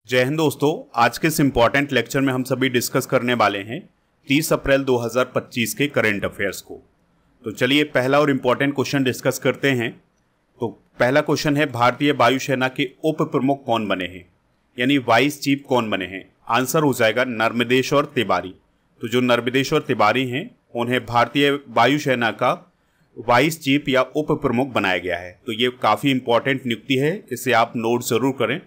जय हिंद दोस्तों। आज के इस इम्पॉर्टेंट लेक्चर में हम सभी डिस्कस करने वाले हैं 30 अप्रैल 2025 के करंट अफेयर्स को। तो चलिए पहला और इम्पॉर्टेंट क्वेश्चन डिस्कस करते हैं। तो पहला क्वेश्चन है, भारतीय वायुसेना के उप प्रमुख कौन बने हैं, यानी वाइस चीफ कौन बने हैं। आंसर हो जाएगा नर्मदेश्वर तिवारी। तो जो नर्मदेश्वर तिवारी हैं उन्हें भारतीय वायुसेना का वाइस चीफ या उप प्रमुख बनाया गया है। तो ये काफ़ी इंपॉर्टेंट नियुक्ति है, इसे आप नोट जरूर करें।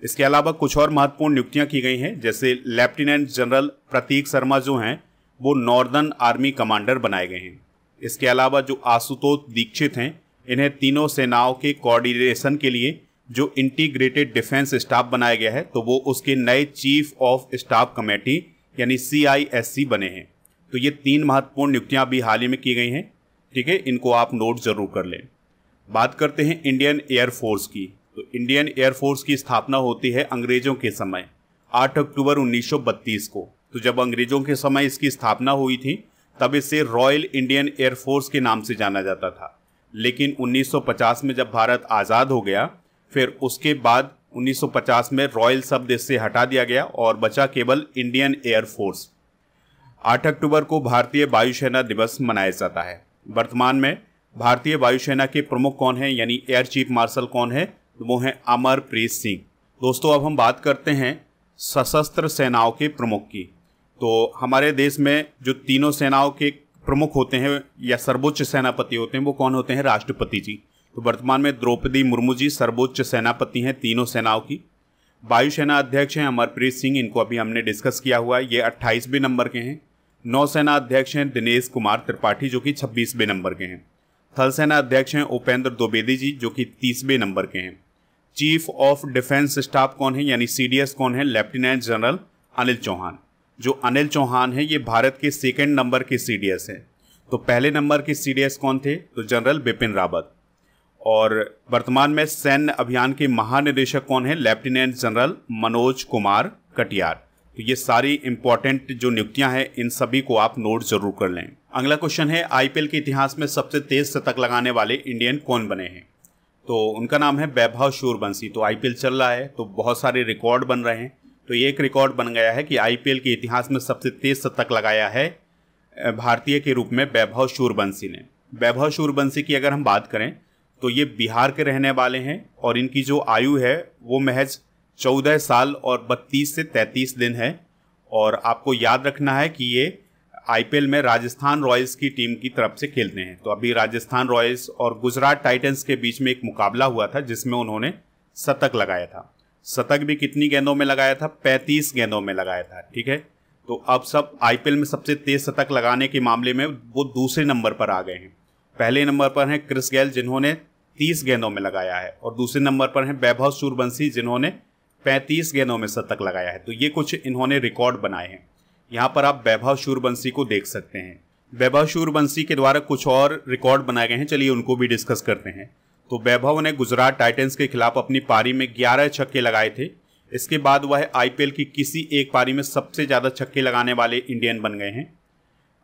इसके अलावा कुछ और महत्वपूर्ण नियुक्तियां की गई हैं, जैसे लेफ्टिनेंट जनरल प्रतीक शर्मा जो हैं वो नॉर्दर्न आर्मी कमांडर बनाए गए हैं। इसके अलावा जो आशुतोष दीक्षित हैं इन्हें तीनों सेनाओं के कोऑर्डिनेशन के लिए जो इंटीग्रेटेड डिफेंस स्टाफ बनाया गया है तो वो उसके नए चीफ ऑफ स्टाफ कमेटी यानी CISC बने हैं। तो ये तीन महत्वपूर्ण नियुक्तियां अभी हाल ही में की गई हैं, ठीक है, इनको आप नोट जरूर कर लें। बात करते हैं इंडियन एयरफोर्स की। तो इंडियन एयरफोर्स की स्थापना होती है अंग्रेजों के समय 8 अक्टूबर 1932 को। तो जब अंग्रेजों के समय इसकी स्थापना हुई थी तब इसे रॉयल इंडियन एयरफोर्स के नाम से जाना जाता था। लेकिन 1950 में जब भारत आज़ाद हो गया फिर उसके बाद 1950 में रॉयल शब्द इससे हटा दिया गया और बचा केवल इंडियन एयरफोर्स। 8 अक्टूबर को भारतीय वायुसेना दिवस मनाया जाता है। वर्तमान में भारतीय वायुसेना के प्रमुख कौन है, यानी एयर चीफ मार्शल कौन है, वो हैं अमरप्रीत सिंह। दोस्तों अब हम बात करते हैं सशस्त्र सेनाओं के प्रमुख की। तो हमारे देश में जो तीनों सेनाओं के प्रमुख होते हैं या सर्वोच्च सेनापति होते हैं वो कौन होते हैं, राष्ट्रपति जी। तो वर्तमान में द्रौपदी मुर्मू जी सर्वोच्च सेनापति हैं तीनों सेनाओं की। वायुसेना अध्यक्ष हैं अमरप्रीत सिंह, इनको अभी हमने डिस्कस किया हुआ है, ये 28वें नंबर के हैं। नौसेना अध्यक्ष हैं दिनेश कुमार त्रिपाठी जो कि 26वें नंबर के हैं। थल सेना अध्यक्ष हैं उपेंद्र द्विवेदी जी जो कि 30वें नंबर के हैं। चीफ ऑफ डिफेंस स्टाफ कौन है, यानी CDS कौन है, लेफ्टिनेंट जनरल अनिल चौहान। जो अनिल चौहान है ये भारत के सेकंड नंबर के CDS हैं। तो पहले नंबर के CDS कौन थे, तो जनरल बिपिन रावत। और वर्तमान में सैन्य अभियान के महानिदेशक कौन है, लेफ्टिनेंट जनरल मनोज कुमार कटियार। तो ये सारी इंपॉर्टेंट जो नियुक्तियां हैं इन सभी को आप नोट जरूर कर लें। अगला क्वेश्चन है, IPL के इतिहास में सबसे तेज शतक लगाने वाले इंडियन कौन बने हैं। तो उनका नाम है वैभव सूर्यवंशी। तो IPL चल रहा है तो बहुत सारे रिकॉर्ड बन रहे हैं। तो ये एक रिकॉर्ड बन गया है कि IPL के इतिहास में सबसे तेज शतक लगाया है भारतीय के रूप में वैभव सूर्यवंशी ने। वैभव सूर्यवंशी की अगर हम बात करें तो ये बिहार के रहने वाले हैं और इनकी जो आयु है वो महज 14 साल और 32 से 33 दिन है। और आपको याद रखना है कि ये IPL में राजस्थान रॉयल्स की टीम की तरफ से खेलते हैं। तो अभी राजस्थान रॉयल्स और गुजरात टाइटंस के बीच में एक मुकाबला हुआ था जिसमें उन्होंने शतक लगाया था। शतक भी कितनी गेंदों में लगाया था, 35 गेंदों में लगाया था, ठीक है। तो अब सब IPL में सबसे तेज शतक लगाने के मामले में वो दूसरे नंबर पर आ गए हैं। पहले नंबर पर हैं क्रिस गेल जिन्होंने 30 गेंदों में लगाया है और दूसरे नंबर पर हैं वैभव सूर्यवंशी जिन्होंने 35 गेंदों में शतक लगाया है। तो ये कुछ इन्होंने रिकॉर्ड बनाए हैं। यहाँ पर आप वैभव सूर्यवंशी को देख सकते हैं। वैभव सूर्यवंशी के द्वारा कुछ और रिकॉर्ड बनाए गए हैं, चलिए उनको भी डिस्कस करते हैं। तो वैभव ने गुजरात टाइटंस के खिलाफ अपनी पारी में 11 छक्के लगाए थे। इसके बाद वह IPL की किसी एक पारी में सबसे ज़्यादा छक्के लगाने वाले इंडियन बन गए हैं।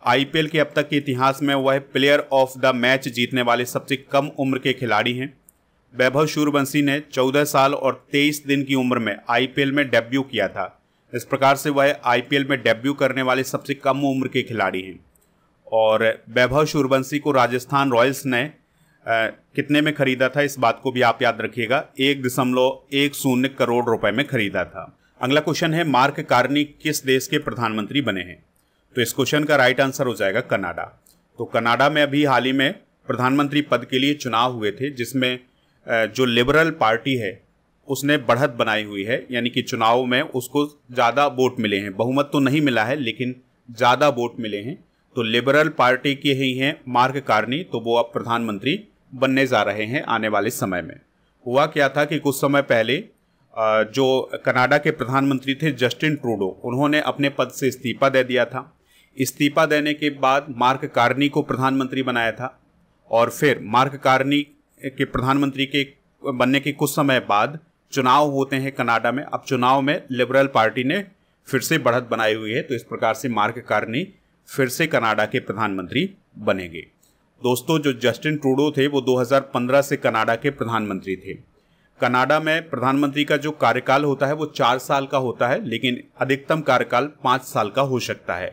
IPL के अब तक के इतिहास में वह प्लेयर ऑफ द मैच जीतने वाले सबसे कम उम्र के खिलाड़ी हैं। वैभव सूर्यवंशी ने 14 साल और 23 दिन की उम्र में IPL में डेब्यू किया था। इस प्रकार से वह IPL में डेब्यू करने वाले सबसे कम उम्र के खिलाड़ी हैं। और वैभव सूर्यवंशी को राजस्थान रॉयल्स ने कितने में खरीदा था, इस बात को भी आप याद रखिएगा, 1.10 करोड़ रुपए में खरीदा था। अगला क्वेश्चन है, मार्क कार्नी किस देश के प्रधानमंत्री बने हैं। तो इस क्वेश्चन का राइट आंसर हो जाएगा कनाडा। तो कनाडा में अभी हाल ही में प्रधानमंत्री पद के लिए चुनाव हुए थे जिसमें जो लिबरल पार्टी है उसने बढ़त बनाई हुई है, यानी कि चुनाव में उसको ज़्यादा वोट मिले हैं। बहुमत तो नहीं मिला है लेकिन ज़्यादा वोट मिले हैं। तो लिबरल पार्टी के ही हैं मार्क कार्नी, तो वो अब प्रधानमंत्री बनने जा रहे हैं आने वाले समय में। हुआ क्या था कि कुछ समय पहले जो कनाडा के प्रधानमंत्री थे जस्टिन ट्रूडो, उन्होंने अपने पद से इस्तीफा दे दिया था। इस्तीफा देने के बाद मार्क कार्नी को प्रधानमंत्री बनाया था और फिर मार्क कार्नी के प्रधानमंत्री के बनने के कुछ समय बाद चुनाव होते हैं कनाडा में। अब चुनाव में लिबरल पार्टी ने फिर से बढ़त बनाई हुई है। तो इस प्रकार से मार्क कार्नी फिर से कनाडा के प्रधानमंत्री बनेंगे। दोस्तों जो जस्टिन ट्रूडो थे वो 2015 से कनाडा के प्रधानमंत्री थे। कनाडा में प्रधानमंत्री का जो कार्यकाल होता है वो 4 साल का होता है, लेकिन अधिकतम कार्यकाल 5 साल का हो सकता है।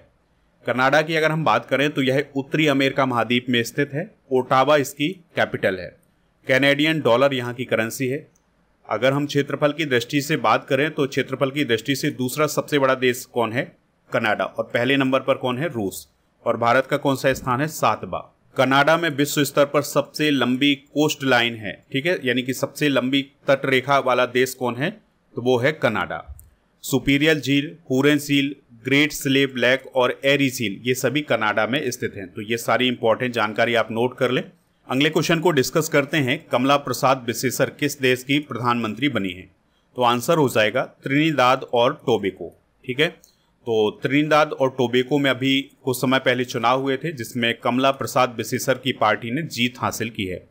कनाडा की अगर हम बात करें तो यह उत्तरी अमेरिका महाद्वीप में स्थित है। ओटावा इसकी कैपिटल है। कैनेडियन डॉलर यहाँ की करेंसी है। अगर हम क्षेत्रफल की दृष्टि से बात करें तो क्षेत्रफल की दृष्टि से दूसरा सबसे बड़ा देश कौन है? कनाडा। और पहले नंबर पर कौन है? रूस। और भारत का कौन सा स्थान है? 7वां। कनाडा में विश्व स्तर पर सबसे लंबी कोस्ट लाइन है, ठीक है, यानी कि सबसे लंबी तट रेखा वाला देश कौन है? तो वो है कनाडा। सुपीरियर झील, हुरन झील, ग्रेट स्लेव लेक और एरी झील ये सभी कनाडा में स्थित हैं। तो ये सारी इंपॉर्टेंट जानकारी आप नोट कर लें। अगले क्वेश्चन को डिस्कस करते हैं। कमला प्रसाद बिसेसर किस देश की प्रधानमंत्री बनी है? तो आंसर हो जाएगा त्रिनिदाद और टोबैगो, ठीक है। तो त्रिनिदाद और टोबैगो में अभी कुछ समय पहले चुनाव हुए थे जिसमें कमला प्रसाद बिसेसर की पार्टी ने जीत हासिल की है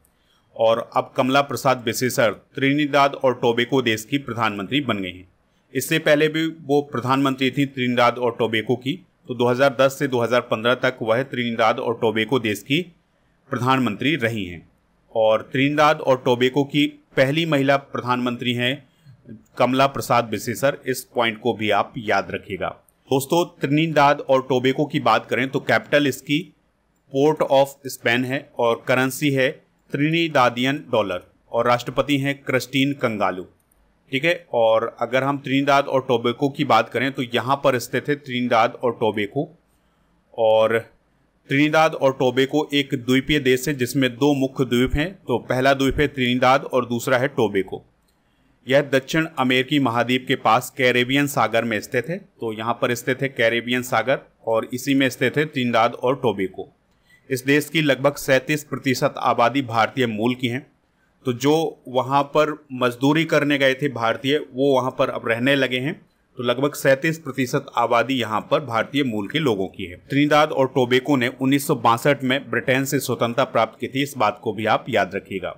और अब कमला प्रसाद बिसेसर त्रिनिदाद और टोबैगो देश की प्रधानमंत्री बन गई हैं। इससे पहले भी वो प्रधानमंत्री थी त्रिनिदाद और टोबैगो की। तो 2010 से 2015 तक वह त्रिनिदाद और टोबैगो देश की प्रधानमंत्री रही हैं और त्रिनिदाद और टोबैगो की पहली महिला प्रधानमंत्री हैं कमला प्रसाद बिसेसर। इस पॉइंट को भी आप याद रखिएगा। दोस्तों, त्रिनिदाद और टोबैगो की बात करें तो कैपिटल इसकी पोर्ट ऑफ स्पेन है और करेंसी है त्रिनिदादियन डॉलर और राष्ट्रपति हैं क्रिस्टीन कंगालू, ठीक है। और अगर हम त्रिनिदाद और टोबैगो की बात करें तो यहाँ पर स्थित है त्रिनिदाद और टोबैगो। और त्रिनिदाद और टोबैगो एक द्वीपीय देश है जिसमें 2 मुख्य द्वीप हैं। तो पहला द्वीप है त्रिनिदाद और दूसरा है टोबैगो। यह दक्षिण अमेरिकी महाद्वीप के पास कैरेबियन सागर में स्थित है। तो यहाँ पर स्थित है कैरेबियन सागर और इसी में स्थित है त्रिनिदाद और टोबैगो। इस देश की लगभग 37% आबादी भारतीय मूल की है। तो जो वहाँ पर मजदूरी करने गए थे भारतीय, वो वहाँ पर अब रहने लगे हैं। तो लगभग 37% आबादी यहाँ पर भारतीय मूल के लोगों की है। त्रिनिदाद और टोबैगो ने 1962 में ब्रिटेन से स्वतंत्रता प्राप्त की थी। इस बात को भी आप याद रखिएगा।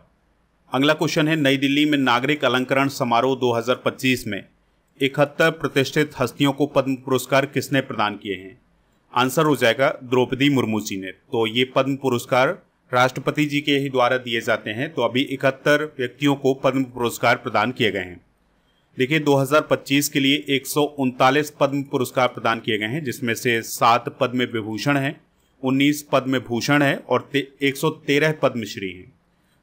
अगला क्वेश्चन है, नई दिल्ली में नागरिक अलंकरण समारोह 2025 में 71 प्रतिष्ठित हस्तियों को पद्म पुरस्कार किसने प्रदान किए हैं? आंसर हो जाएगा द्रौपदी मुर्मू जी ने। तो ये पद्म पुरस्कार राष्ट्रपति जी के ही द्वारा दिए जाते हैं। तो अभी 71 व्यक्तियों को पद्म पुरस्कार प्रदान किए गए हैं। देखिए, 2025 के लिए 139 पद्म पुरस्कार प्रदान किए गए हैं जिसमें से 7 पद्म विभूषण हैं, 19 पद्म भूषण है और 113 पद्मश्री हैं।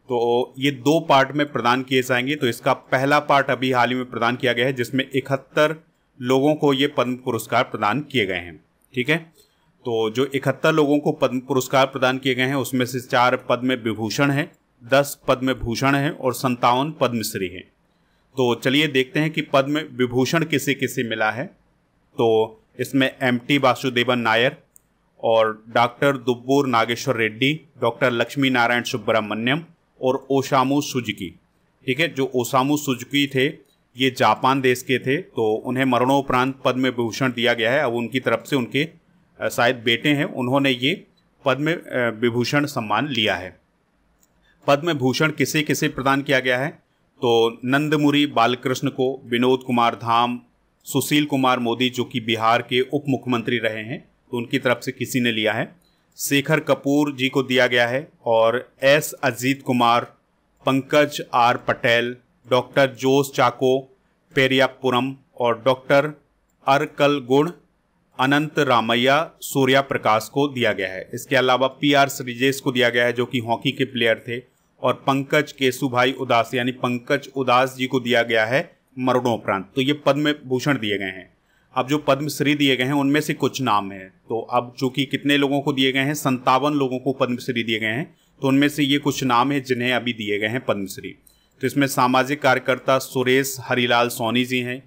तो ये 2 पार्ट में प्रदान किए जाएंगे। तो इसका पहला पार्ट अभी हाल ही में प्रदान किया गया है जिसमें 71 लोगों को ये पद्म पुरस्कार प्रदान किए गए हैं, ठीक है। तो जो 71 लोगों को पद्म पुरस्कार प्रदान किए गए हैं उसमें से 4 पद्म विभूषण हैं, 10 पद्म भूषण हैं और 57 पद्मश्री हैं। तो चलिए देखते हैं कि पद्म विभूषण किसे किसे मिला है। तो इसमें MT वासुदेवन नायर और डॉक्टर दुब्बूर नागेश्वर रेड्डी, डॉक्टर लक्ष्मी नारायण सुब्रमण्यम और ओसामू सुजुकी, ठीक है। जो ओसामू सुजुकी थे ये जापान देश के थे। तो उन्हें मरणोपरांत पद्म विभूषण दिया गया है। अब उनकी तरफ से उनके शायद बेटे हैं, उन्होंने ये पद्म विभूषण सम्मान लिया है। पद्म भूषण किसे किसे प्रदान किया गया है? तो नंदमुरी बालकृष्ण को, विनोद कुमार धाम, सुशील कुमार मोदी जो कि बिहार के उप मुख्यमंत्री रहे हैं, तो उनकी तरफ से किसी ने लिया है। शेखर कपूर जी को दिया गया है और S Ajit Kumar, Pankaj R Patel, doctor Jose Chacko Periyapuram और डॉक्टर अरकल गुण अनंत रामैया सूर्या प्रकाश को दिया गया है। इसके अलावा PR श्रीजेश को दिया गया है जो कि हॉकी के प्लेयर थे और पंकज केशुभाई उदास यानी पंकज उदास जी को दिया गया है मरणोपरांत। तो ये पद्म भूषण दिए गए हैं। अब जो पद्मश्री दिए गए हैं उनमें से कुछ नाम हैं। तो अब चूंकि कितने लोगों को दिए गए हैं? 57 लोगों को पद्मश्री दिए गए हैं। तो उनमें से ये कुछ नाम हैं जिन्हें अभी दिए गए हैं पद्मश्री। तो इसमें सामाजिक कार्यकर्ता सुरेश हरिलाल सोनी जी हैं,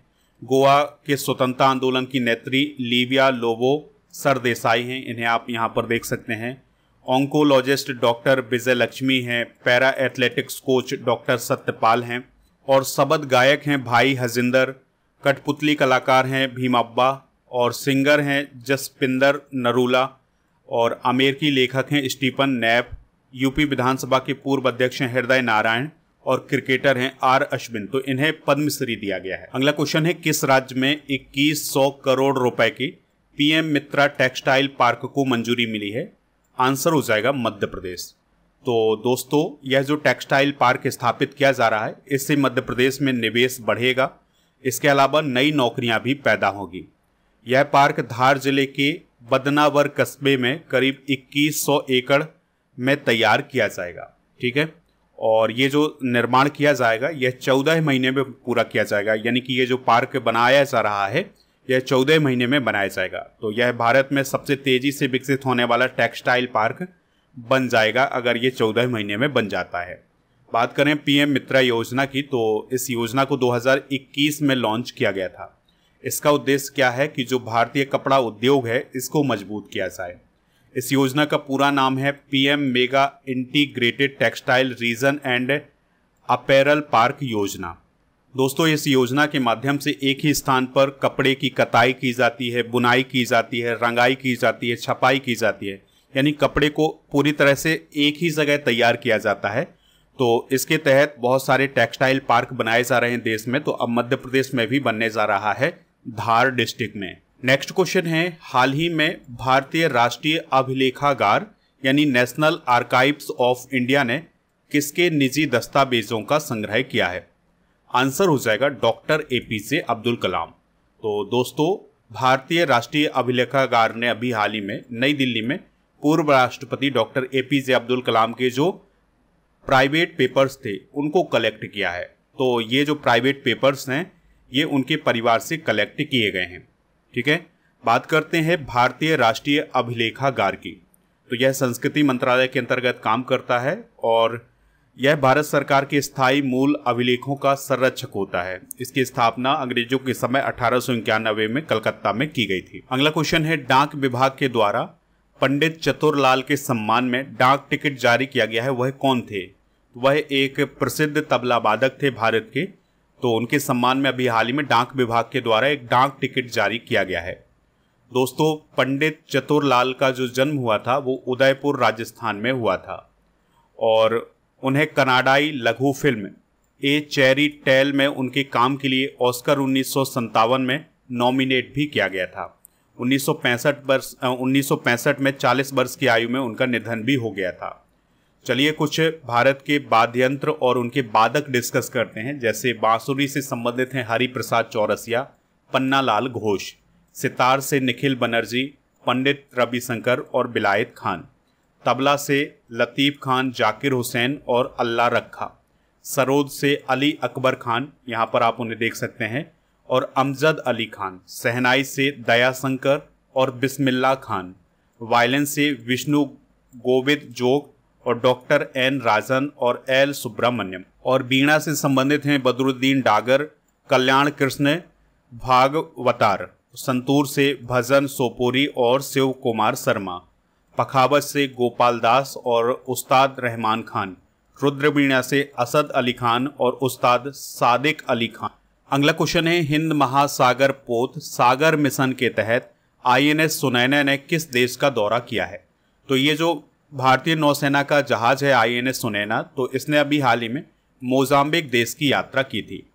गोवा के स्वतंत्रता आंदोलन की नेत्री लिविया लोबो सरदेसाई हैं, इन्हें आप यहाँ पर देख सकते हैं। ऑन्कोलॉजिस्ट डॉक्टर विजय लक्ष्मी हैं, para athletics coach doctor Satyapal हैं और शबद गायक हैं भाई हजिंदर, कठपुतली कलाकार हैं भीमाब्बा और सिंगर हैं जसपिंदर नरूला और अमेरिकी लेखक हैं स्टीफन नैप, यूपी विधानसभा के पूर्व अध्यक्ष हैं हृदय नारायण और क्रिकेटर हैं R अश्विन। तो इन्हें पद्मश्री दिया गया है। अगला क्वेश्चन है, किस राज्य में 2100 करोड़ रुपए की PM मित्रा टेक्सटाइल पार्क को मंजूरी मिली है? आंसर हो जाएगा मध्य प्रदेश। तो दोस्तों यह जो टेक्सटाइल पार्क स्थापित किया जा रहा है, इससे मध्य प्रदेश में निवेश बढ़ेगा। इसके अलावा नई नौकरियां भी पैदा होगी। यह पार्क धार जिले के बदनावर कस्बे में करीब 2100 एकड़ में तैयार किया जाएगा। ठीक है, और ये जो निर्माण किया जाएगा यह 14 महीने में पूरा किया जाएगा, यानी कि ये जो पार्क बनाया जा रहा है यह 14 महीने में बनाया जाएगा। तो यह भारत में सबसे तेजी से विकसित होने वाला टेक्सटाइल पार्क बन जाएगा अगर ये 14 महीने में बन जाता है। बात करें पीएम मित्रा योजना की, तो इस योजना को 2021 में लॉन्च किया गया था। इसका उद्देश्य क्या है कि जो भारतीय कपड़ा उद्योग है इसको मजबूत किया जाए। इस योजना का पूरा नाम है PM mega integrated textile reason and apparel park योजना। दोस्तों इस योजना के माध्यम से एक ही स्थान पर कपड़े की कताई की जाती है, बुनाई की जाती है, रंगाई की जाती है, छपाई की जाती है, यानी कपड़े को पूरी तरह से एक ही जगह तैयार किया जाता है। तो इसके तहत बहुत सारे टेक्सटाइल पार्क बनाए जा रहे हैं देश में। तो अब मध्य प्रदेश में भी बनने जा रहा है धार डिस्ट्रिक्ट में। नेक्स्ट क्वेश्चन है, हाल ही में भारतीय राष्ट्रीय अभिलेखागार यानी नेशनल आर्काइव्स ऑफ इंडिया ने किसके निजी दस्तावेजों का संग्रह किया है? आंसर हो जाएगा डॉक्टर एपीजे अब्दुल कलाम। तो दोस्तों भारतीय राष्ट्रीय अभिलेखागार ने अभी हाल ही में नई दिल्ली में पूर्व राष्ट्रपति डॉक्टर एपीजे अब्दुल कलाम के जो प्राइवेट पेपर्स थे उनको कलेक्ट किया है। तो ये जो प्राइवेट पेपर्स हैं ये उनके परिवार से कलेक्ट किए गए हैं। ठीक है, बात करते हैं भारतीय राष्ट्रीय अभिलेखागार की। तो यह संस्कृति मंत्रालय के अंतर्गत काम करता है और यह भारत सरकार के स्थायी मूल अभिलेखों का संरक्षक होता है। इसकी स्थापना अंग्रेजों के समय 1891 में कलकत्ता में की गई थी। अगला क्वेश्चन है, डाक विभाग के द्वारा पंडित चतुरलाल के सम्मान में डाक टिकट जारी किया गया है, वह कौन थे? वह एक प्रसिद्ध तबला वादक थे भारत के। तो उनके सम्मान में अभी हाल ही में डाक विभाग के द्वारा एक डाक टिकट जारी किया गया है। दोस्तों पंडित चतुरलाल का जो जन्म हुआ था वो उदयपुर राजस्थान में हुआ था और उन्हें कनाडाई लघु फिल्म ए चेरी टेल में उनके काम के लिए ऑस्कर 1957 में नॉमिनेट भी किया गया था। 1965 में 40 वर्ष की आयु में उनका निधन भी हो गया था। चलिए कुछ भारत के वाद्य यंत्र और उनके वादक डिस्कस करते हैं। जैसे बांसुरी से संबंधित हैं हरिप्रसाद चौरसिया, पन्नालाल घोष। सितार से निखिल बनर्जी, पंडित रविशंकर और बिलायत खान। तबला से लतीफ़ खान, जाकिर हुसैन और अल्लाह रखा। सरोद से अली अकबर खान, यहाँ पर आप उन्हें देख सकते हैं, और अमजद अली खान। शहनाई से दयाशंकर और बिस्मिल्लाह खान। वायलिन से विष्णु गोविंद जोग और डॉक्टर एन राजन और एल सुब्रमण्यम। और बीणा से संबंधित हैं बदरुद्दीन डागर, कल्याण कृष्ण भागवतार। संतूर से भजन सोपोरी और शिव कुमार शर्मा। पखावज से गोपाल दास और उस्ताद रहमान खान। रुद्रवीणा से असद अली खान और उस्ताद सादिक अली खान। अगला क्वेश्चन है, हिंद महासागर पोत सागर मिशन के तहत आईएनएस सुनैना ने किस देश का दौरा किया है? तो ये जो भारतीय नौसेना का जहाज है आईएनएस सुनैना, तो इसने अभी हाल ही में मोजाम्बिक देश की यात्रा की थी।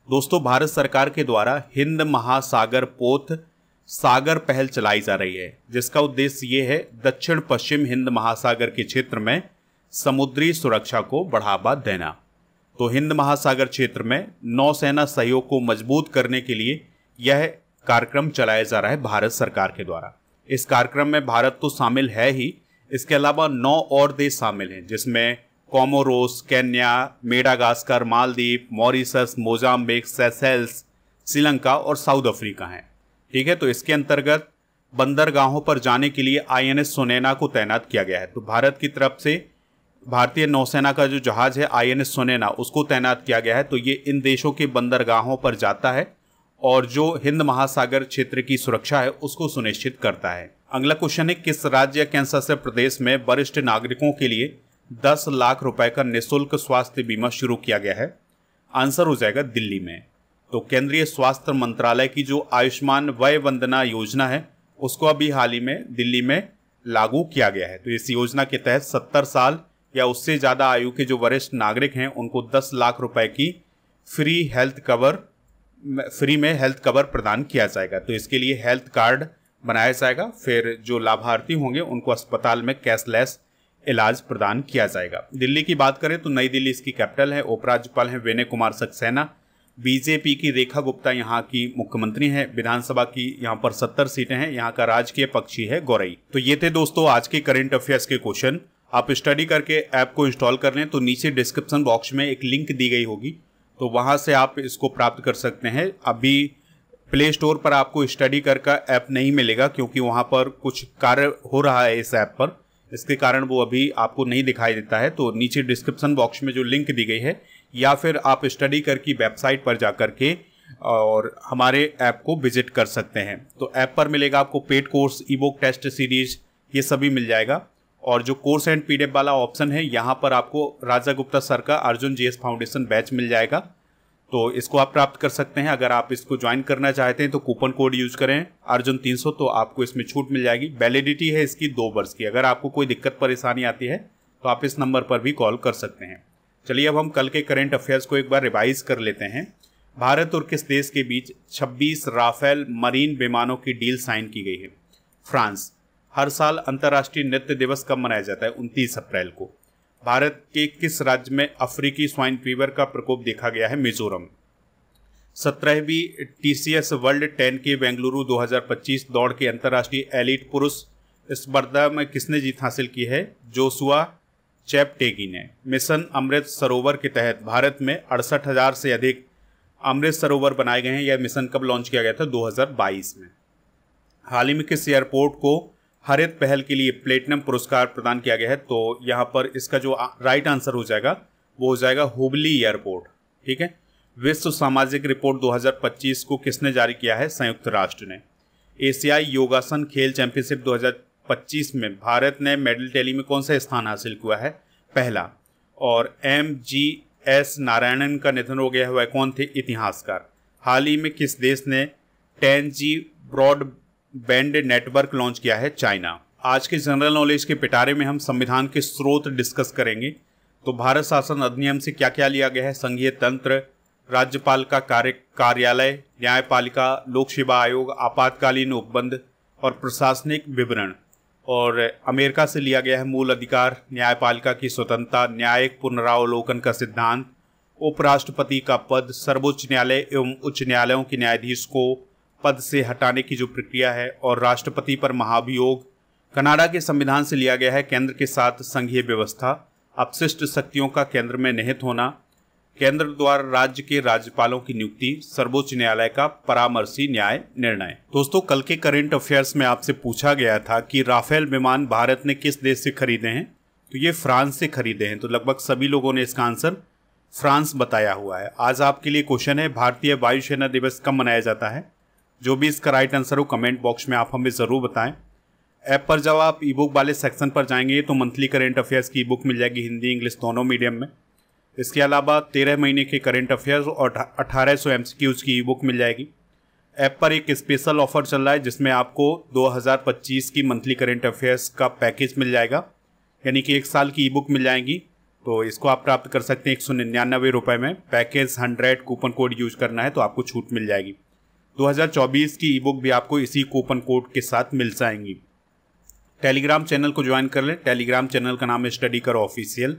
दोस्तों भारत सरकार के द्वारा हिंद महासागर पोत सागर पहल चलाई जा रही है, जिसका उद्देश्य ये है दक्षिण पश्चिम हिंद महासागर के क्षेत्र में समुद्री सुरक्षा को बढ़ावा देना। तो हिंद महासागर क्षेत्र में नौसेना सहयोग को मजबूत करने के लिए यह कार्यक्रम चलाया जा रहा है भारत सरकार के द्वारा। इस कार्यक्रम में भारत तो शामिल है ही, इसके अलावा 9 और देश शामिल हैं, जिसमें Comoros, Kenya, Madagascar, Maldives, Mauritius, Mozambique, Seychelles, Sri Lanka और साउथ अफ्रीका हैं। ठीक है, तो इसके अंतर्गत बंदरगाहों पर जाने के लिए आईएनएस सुनैना को तैनात किया गया है। तो भारत की तरफ से भारतीय नौसेना का जो जहाज है आईएनएस सुनैना, उसको तैनात किया गया है। तो ये इन देशों के बंदरगाहों पर जाता है और जो हिंद महासागर क्षेत्र की सुरक्षा है उसको सुनिश्चित करता है। अगला क्वेश्चन है, किस राज्य केंद्र शासित प्रदेश में वरिष्ठ नागरिकों के लिए 10 लाख रुपए का निःशुल्क स्वास्थ्य बीमा शुरू किया गया है? आंसर हो जाएगा दिल्ली में। तो केंद्रीय स्वास्थ्य मंत्रालय की जो आयुष्मान वय वंदना योजना है उसको अभी हाल ही में दिल्ली में लागू किया गया है। तो इस योजना के तहत 70 साल या उससे ज़्यादा आयु के जो वरिष्ठ नागरिक हैं उनको 10 लाख रुपए की फ्री में हेल्थ कवर प्रदान किया जाएगा। तो इसके लिए हेल्थ कार्ड बनाया जाएगा, फिर जो लाभार्थी होंगे उनको अस्पताल में कैशलेस इलाज प्रदान किया जाएगा। दिल्ली की बात करें तो नई दिल्ली इसकी कैपिटल है। उपराज्यपाल हैं विनय कुमार सक्सेना। बीजेपी की रेखा गुप्ता यहाँ की मुख्यमंत्री हैं। विधानसभा की यहाँ पर 70 सीटें हैं। यहाँ का राजकीय पक्षी है गौरई। तो ये थे दोस्तों आज के करंट अफेयर्स के क्वेश्चन। आप स्टडी करके ऐप को इंस्टॉल कर लें तो नीचे डिस्क्रिप्शन बॉक्स में एक लिंक दी गई होगी, तो वहाँ से आप इसको प्राप्त कर सकते हैं। अभी प्ले स्टोर पर आपको स्टडी कर का ऐप नहीं मिलेगा क्योंकि वहाँ पर कुछ कार्य हो रहा है इस ऐप पर, इसके कारण वो अभी आपको नहीं दिखाई देता है। तो नीचे डिस्क्रिप्शन बॉक्स में जो लिंक दी गई है या फिर आप स्टडी कर की वेबसाइट पर जा कर के और हमारे ऐप को विजिट कर सकते हैं। तो ऐप पर मिलेगा आपको paid course, e book, test series, ये सभी मिल जाएगा। और जो कोर्स एंड पीडीएफ वाला ऑप्शन है यहाँ पर आपको राजा गुप्ता सर का अर्जुन जीएस फाउंडेशन बैच मिल जाएगा, तो इसको आप प्राप्त कर सकते हैं। अगर आप इसको ज्वाइन करना चाहते हैं तो कूपन कोड यूज करें अर्जुन 300, तो आपको इसमें छूट मिल जाएगी। वैलिडिटी है इसकी 2 वर्ष की। अगर आपको कोई दिक्कत परेशानी आती है तो आप इस नंबर पर भी कॉल कर सकते हैं। चलिए अब हम कल के करंट अफेयर्स को एक बार रिवाइज कर लेते हैं। भारत और किस देश के बीच 26 राफेल मरीन विमानों की डील साइन की गई है? फ्रांस। हर साल अंतर्राष्ट्रीय नृत्य दिवस कब मनाया जाता है? 29 अप्रैल को। भारत के किस राज्य में अफ्रीकी स्वाइन फीवर का प्रकोप देखा गया है? मिजोरम। 17वीं TCS वर्ल्ड 10K बेंगलुरु 2025 दौड़ के अंतर्राष्ट्रीय एलीट पुरुष स्पर्धा में किसने जीत हासिल की है? जोशुआ चेपटेगी ने। मिशन अमृत सरोवर के तहत भारत में 68,000 से अधिक अमृत सरोवर बनाए गए हैं। यह मिशन कब लॉन्च किया गया था? 2022 में। हाल ही में किस एयरपोर्ट को हरित पहल के लिए प्लेटिनम पुरस्कार प्रदान किया गया है? तो यहाँ पर इसका जो राइट आंसर हो जाएगा वो हो जाएगा हुबली एयरपोर्ट। ठीक है। विश्व सामाजिक रिपोर्ट 2025 को किसने जारी किया है? संयुक्त राष्ट्र ने। एशियाई योगासन खेल चैंपियनशिप 2025 में भारत ने मेडल टैली में कौन सा स्थान हासिल किया है? पहला। और MGS नारायणन का निधन हो गया है, वह कौन थे? इतिहासकार। हाल ही में किस देश ने 10G ब्रॉडबैंड नेटवर्क लॉन्च किया है? चाइना। आज के जनरल नॉलेज के पिटारे में हम संविधान के स्रोत डिस्कस करेंगे। तो भारत शासन अधिनियम से क्या क्या लिया गया है? संघीय तंत्र, राज्यपाल का कार्यालय, न्यायपालिका, लोक सेवा आयोग, आपातकालीन उपबंध और प्रशासनिक विवरण। और अमेरिका से लिया गया है मूल अधिकार, न्यायपालिका की स्वतंत्रता, न्यायिक पुनरावलोकन का सिद्धांत, उपराष्ट्रपति का पद, सर्वोच्च न्यायालय एवं उच्च न्यायालयों के न्यायाधीश को पद से हटाने की जो प्रक्रिया है, और राष्ट्रपति पर महाभियोग। कनाडा के संविधान से लिया गया है केंद्र के साथ संघीय व्यवस्था, अपशिष्ट शक्तियों का केंद्र में निहित होना, केंद्र द्वारा राज्य के राज्यपालों की नियुक्ति, सर्वोच्च न्यायालय का परामर्शी न्याय निर्णय। दोस्तों कल के करंट अफेयर्स में आपसे पूछा गया था कि राफेल विमान भारत ने किस देश से खरीदे हैं? तो ये फ्रांस से खरीदे हैं। तो लगभग सभी लोगों ने इसका आंसर फ्रांस बताया हुआ है। आज आपके लिए क्वेश्चन है, भारतीय वायुसेना दिवस कब मनाया जाता है? जो भी इसका राइट आंसर हो कमेंट बॉक्स में आप हमें ज़रूर बताएं। ऐप पर जब आप ई बुक वाले सेक्शन पर जाएंगे तो मंथली करंट अफेयर्स की ई बुक मिल जाएगी, हिंदी इंग्लिश दोनों मीडियम में। इसके अलावा 13 महीने के करंट अफेयर्स और 1800 MCQs की ई बुक मिल जाएगी। ऐप पर एक स्पेशल ऑफर चल रहा है जिसमें आपको 2025 की मंथली करंट अफेयर्स का पैकेज मिल जाएगा, यानी कि 1 साल की ई बुक मिल जाएगी। तो इसको आप प्राप्त कर सकते हैं 199 रुपये में। पैकेज 100 कूपन कोड यूज करना है तो आपको छूट मिल जाएगी। 2024 की ई बुक भी आपको इसी कूपन कोड के साथ मिल जाएंगी। टेलीग्राम चैनल को ज्वाइन कर लें। टेलीग्राम चैनल का नाम है स्टडी करो ऑफिशियल।